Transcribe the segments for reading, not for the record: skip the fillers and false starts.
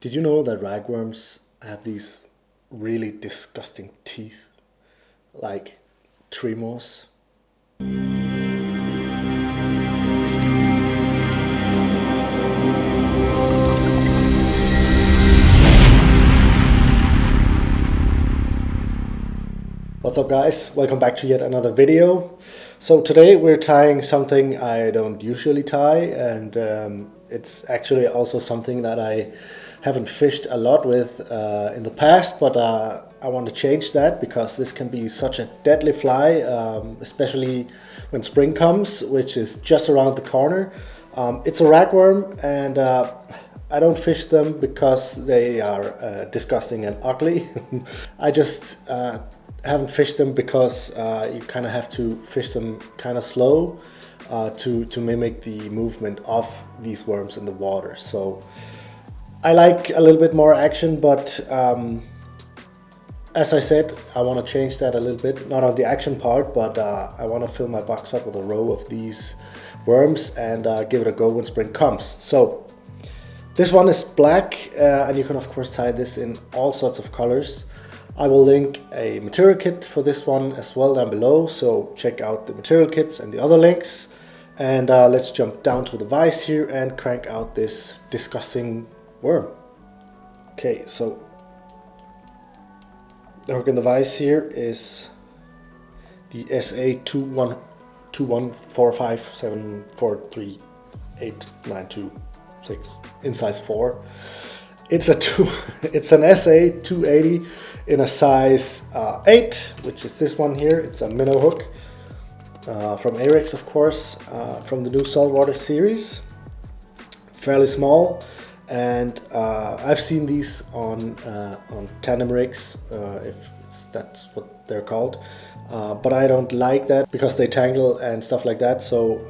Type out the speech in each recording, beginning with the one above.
Did you know that ragworms have these really disgusting teeth, like tremors? What's up guys, welcome back to yet another video. So today we're tying something I don't usually tie, and it's actually also something that I haven't fished a lot with in the past, but I want to change that because this can be such a deadly fly, especially when spring comes, which is just around the corner. It's a ragworm, and I don't fish them because they are disgusting and ugly. I just haven't fished them because you kind of have to fish them kind of slow to mimic the movement of these worms in the water. So I like a little bit more action, but as I said, I want to change that a little bit. Not on the action part, but I want to fill my box up with a row of these worms and give it a go when spring comes. So this one is black, and you can of course tie this in all sorts of colors. I will link a material kit for this one as well down below, so check out the material kits and the other links. And let's jump down to the vise here and crank out this disgusting worm. Okay, so the hook in the vise here is the SA2145743892 in size 4. It's an SA280 in a size 8, which is this one here. It's a minnow hook from Arex, of course, from the new saltwater series. Fairly small, and I've seen these on tandem rigs, if that's what they're called, but I don't like that because they tangle and stuff like that. So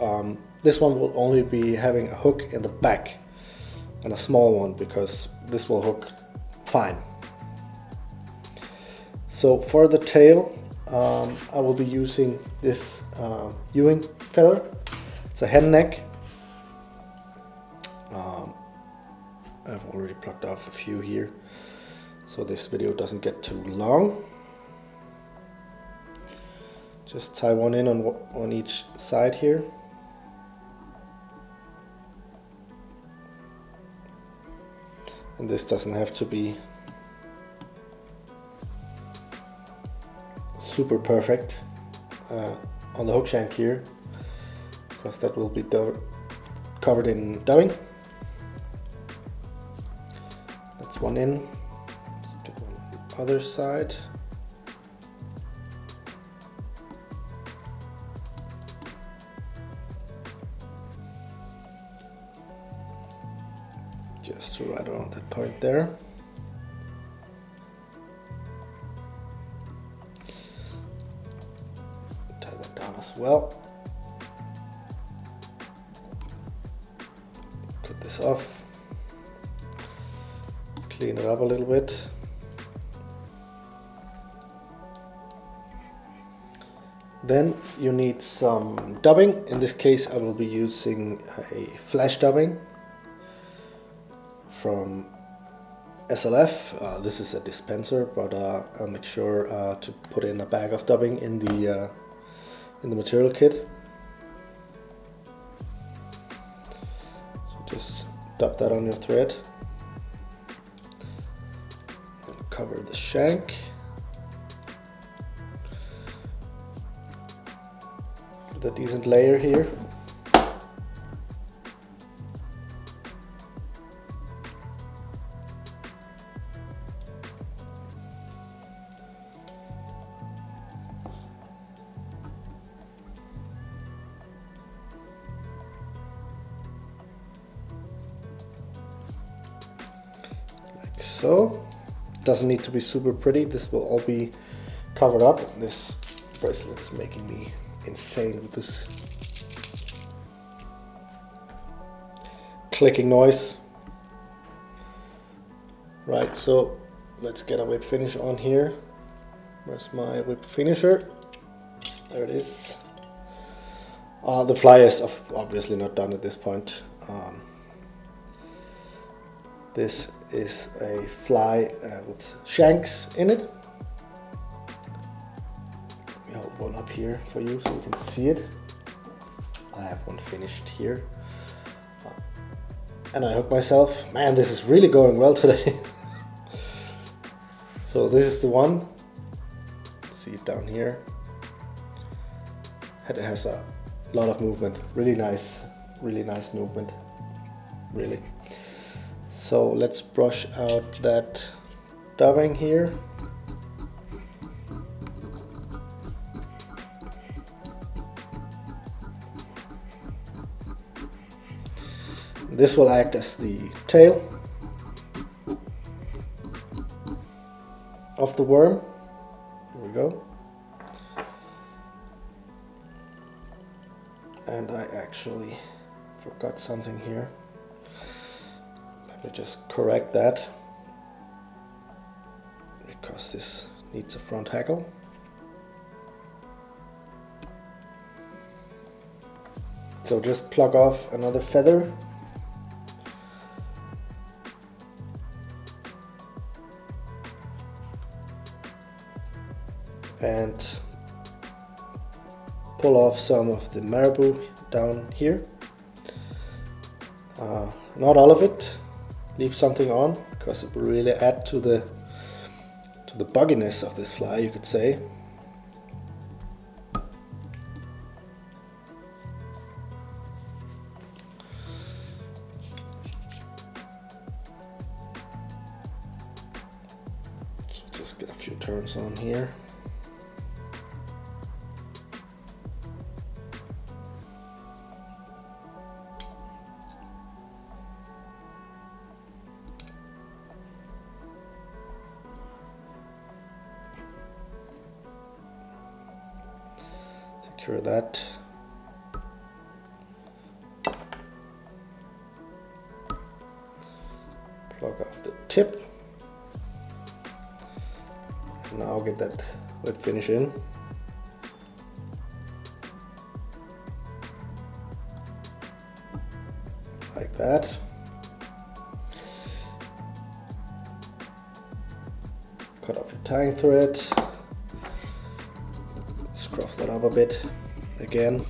this one will only be having a hook in the back, and a small one, because this will hook fine. So for the tail, I will be using this Ewing feather. It's a hen neck. I've already plucked off a few here, so this video doesn't get too long. Just tie one in on each side here. And this doesn't have to be super perfect on the hook shank here, because that will be covered in dubbing. That's one in. Let's get one on the other side. Just right around that point there. Tie that down as well. Cut this off. Clean it up a little bit. Then you need some dubbing. In this case I will be using a flash dubbing from SLF. This is a dispenser, but I'll make sure to put in a bag of dubbing in the material kit. So just dub that on your thread and cover the shank. With a decent layer here. So, doesn't need to be super pretty. This will all be covered up. This bracelet is making me insane with this clicking noise. Right, so let's get a whip finish on here. Where's my whip finisher? There it is. The fly is obviously not done at this point. This is a fly with shanks in it. Let me hold one up here for you so you can see it. I have one finished here. And I hook myself. Man, this is really going well today. So this is the one. See it down here. It has a lot of movement. Really nice movement. Really. So let's brush out that dubbing here. This will act as the tail of the worm. Here we go. And I actually forgot something here. Let me just correct that, because this needs a front hackle. So just plug off another feather. And pull off some of the marabou down here. Not all of it. Leave something on because it will really add to the bugginess of this fly, you could say. So just get a few turns on here. Secure that. Plug off the tip. And now get that wet finish in. Like that. Cut off your tying thread. Scruff that up a bit again.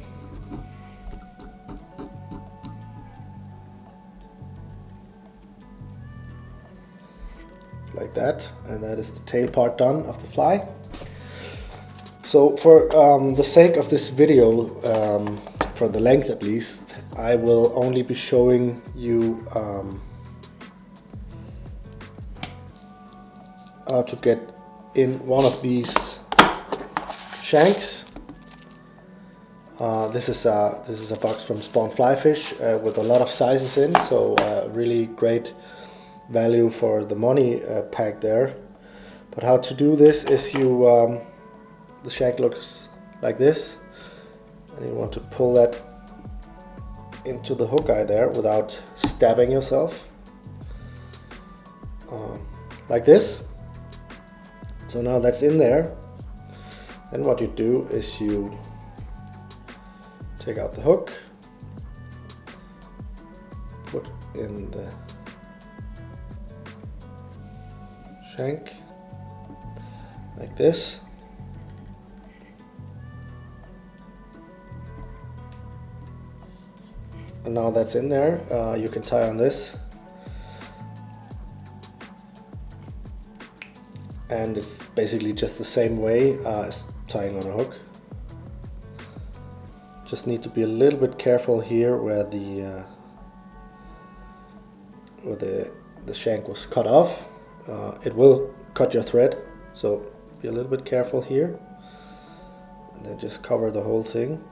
Like that, and that is the tail part done of the fly. So for the sake of this video, for the length at least, I will only be showing you how to get in one of these shanks. This is a box from Spawn Fly Fish with a lot of sizes in, so really great value for the money pack there. But how to do this is you the shank looks like this, and you want to pull that into the hook eye there without stabbing yourself, like this. So now that's in there. Then what you do is you take out the hook, put in the shank like this, and now that's in there. You can tie on this, and it's basically just the same way as tying on a hook. Just need to be a little bit careful here where the shank was cut off. It will cut your thread, so be a little bit careful here, and then just cover the whole thing.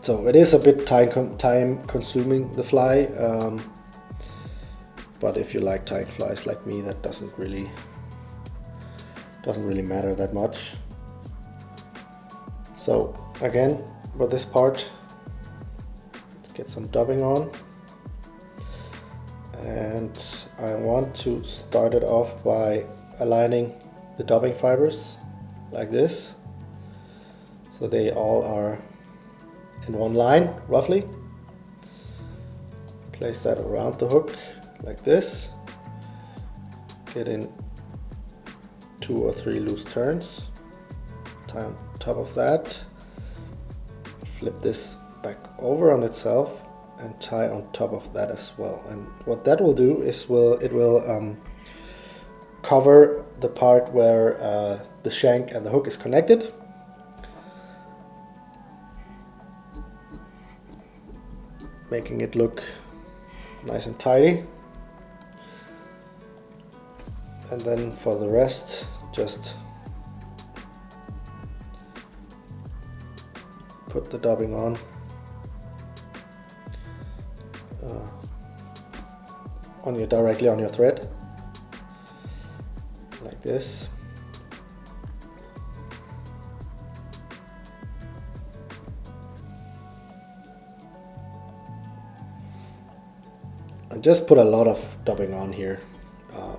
So it is a bit time consuming, the fly, but if you like tying flies like me, that doesn't really matter that much. So again, with this part, let's get some dubbing on, and I want to start it off by aligning the dubbing fibers like this, so they all are in one line, roughly. Place that around the hook like this. Get in 2 or 3 loose turns. Tie on top of that. Flip this back over on itself and tie on top of that as well. And what that will do is it will cover the part where the shank and the hook is connected. Making it look nice and tidy. And then for the rest, just put the dubbing on. Directly on your thread, like this. And just put a lot of dubbing on here.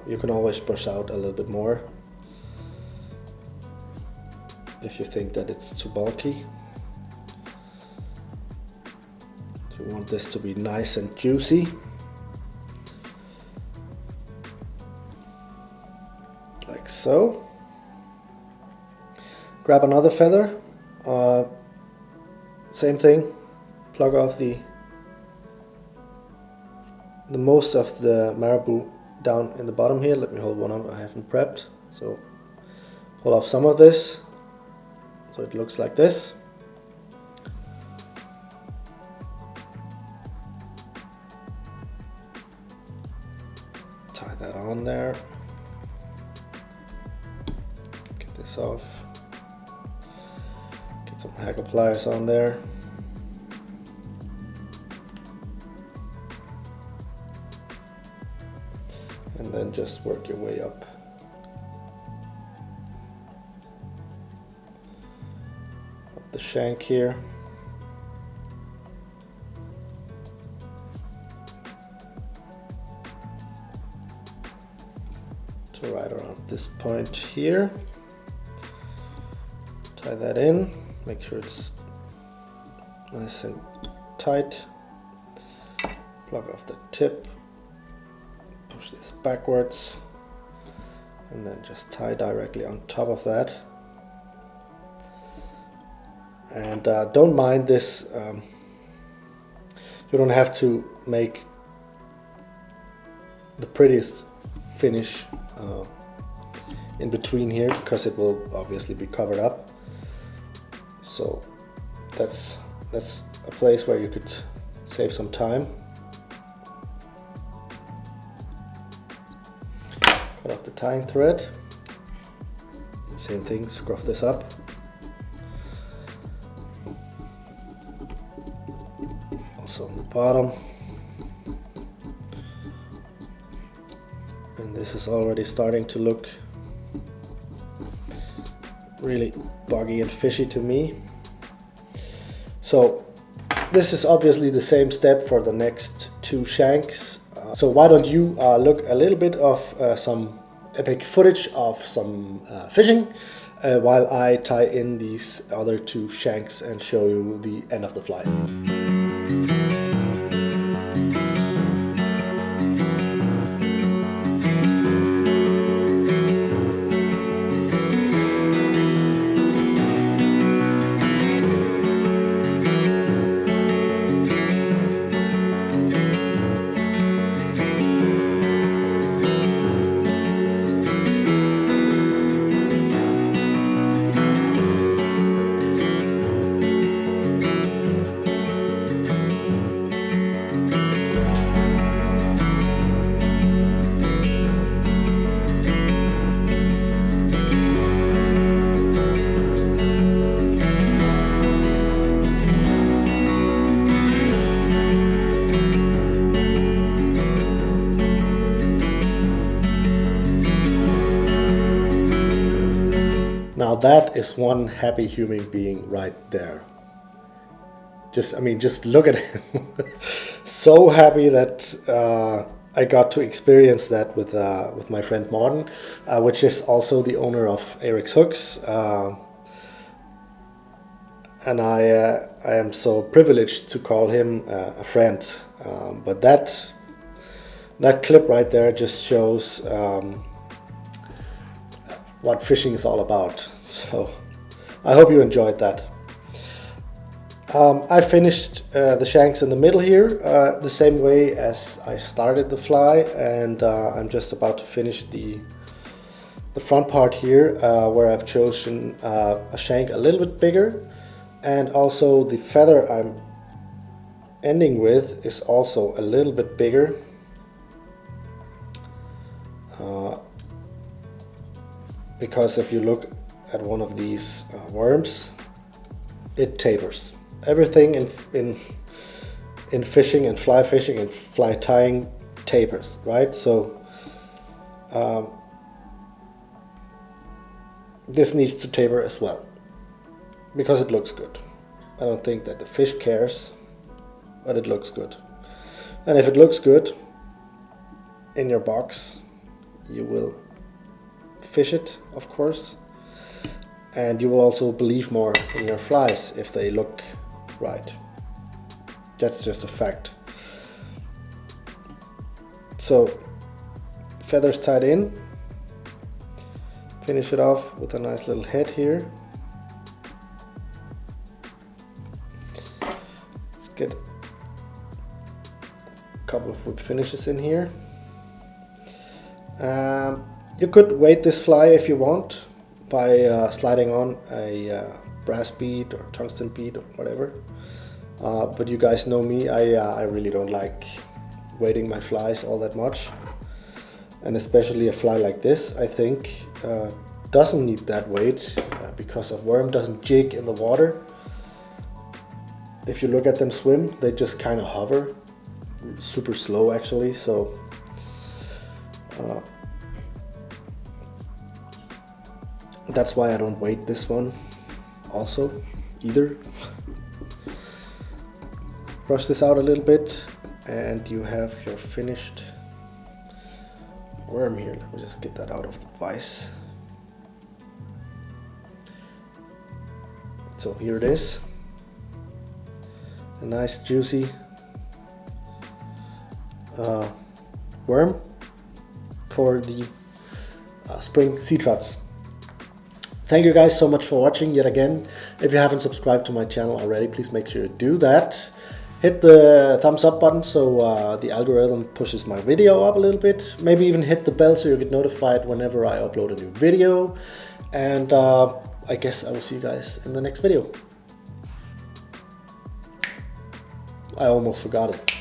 You can always brush out a little bit more if you think that it's too bulky. So you want this to be nice and juicy. Like so. Grab another feather. Same thing. Plug off the most of the marabou down in the bottom here. Let me hold one up, I haven't prepped. So pull off some of this so it looks like this. Tie that on there. Get this off. Get some hacker pliers on there. And then just work your way up. Up the shank here. So right around this point here. Tie that in. Make sure it's nice and tight. Plug off the tip. Push this backwards and then just tie directly on top of that. And don't mind this, you don't have to make the prettiest finish in between here because it will obviously be covered up. So that's a place where you could save some time. Cut off the tying thread. Same thing, scruff this up. Also on the bottom. And this is already starting to look really buggy and fishy to me. So this is obviously the same step for the next 2 shanks. So why don't you look a little bit of some epic footage of some fishing while I tie in these other 2 shanks and show you the end of the fly. Now that is one happy human being right there. Just look at him. So happy that I got to experience that with my friend Martin, which is also the owner of Eric's Hooks. and I am so privileged to call him a friend. But that clip right there just shows what fishing is all about. So I hope you enjoyed that. I finished the shanks in the middle here the same way as I started the fly, and I'm just about to finish the front part here where I've chosen a shank a little bit bigger, and also the feather I'm ending with is also a little bit bigger. Because if you look at one of these worms, it tapers. Everything in fishing and fly fishing and fly tying tapers, right? So this needs to taper as well, because it looks good. I don't think that the fish cares, but it looks good. And if it looks good in your box, you will fish it, of course, and you will also believe more in your flies if they look right. That's just a fact. So feathers tied in, finish it off with a nice little head here. Let's get a couple of whip finishes in here. You could weight this fly if you want by sliding on a brass bead or tungsten bead or whatever. But you guys know me, I really don't like weighting my flies all that much. And especially a fly like this, I think, doesn't need that weight because a worm doesn't jig in the water. If you look at them swim, they just kind of hover, super slow actually. So that's why I don't weight this one also either. Brush this out a little bit and you have your finished worm here. Let me just get that out of the vise. So here it is, a nice juicy worm for the spring sea trouts. Thank you guys so much for watching yet again. If you haven't subscribed to my channel already, please make sure to do that. Hit the thumbs up button so the algorithm pushes my video up a little bit. Maybe even hit the bell so you get notified whenever I upload a new video. And I guess I will see you guys in the next video. I almost forgot it.